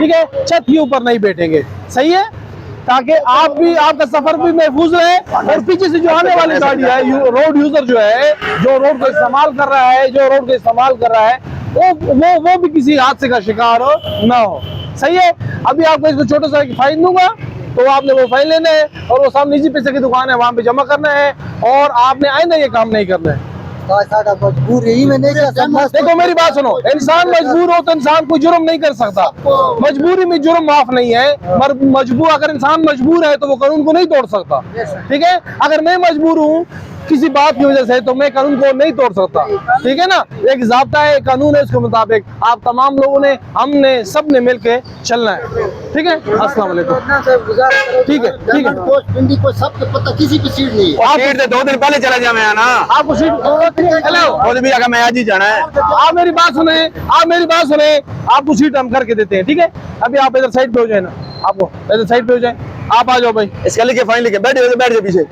ठीक है, छत के ऊपर नहीं बैठेंगे, सही है, ताकि आप भी, आपका सफर भी महफूज रहे और पीछे से जो आने वाली गाड़ी है, रोड यूजर जो है, जो रोड को इस्तेमाल कर रहा है, वो भी किसी हादसे का शिकार ना हो, सही है। अभी आपको इसको छोटा सा फाइन दूंगा, तो आपने वो फाइन लेना है और वो सामने निजी पैसे की दुकान है, वहां पे जमा करना है और आपने आइंदा ये काम नहीं करना है। देखो मेरी बात सुनो, इंसान मजबूर हो तो इंसान कोई जुर्म नहीं कर सकता, मजबूरी में जुर्म माफ नहीं है। अगर इंसान मजबूर है तो वो कानून को नहीं तोड़ सकता, ठीक है। अगर मैं मजबूर हूँ किसी बात की वजह से तो मैं कानून को नहीं तोड़ सकता, ठीक है ना। एक ज़ाब्ता है, कानून है, उसके मुताबिक आप तमाम लोगों ने, हमने, सब ने मिलके चलना है, ठीक है। अस्सलाम वालेकुम। ठीक है, ठीक है, किसी की सीट नहीं आप सीट से 2 दिन पहले चला जा मैं ना, आपको सीट, हेलो, और भी अगर मैं आज ही जाना है। आप मेरी बात सुने, आपको सीट हम करके देते हैं, ठीक है। अभी आप इधर साइड पे हो जाए ना, आपको इधर साइड पे हो जाए, आप आ जाओ भाई, इसका लिखे फाइन लिखे, बैठ जाओ पीछे।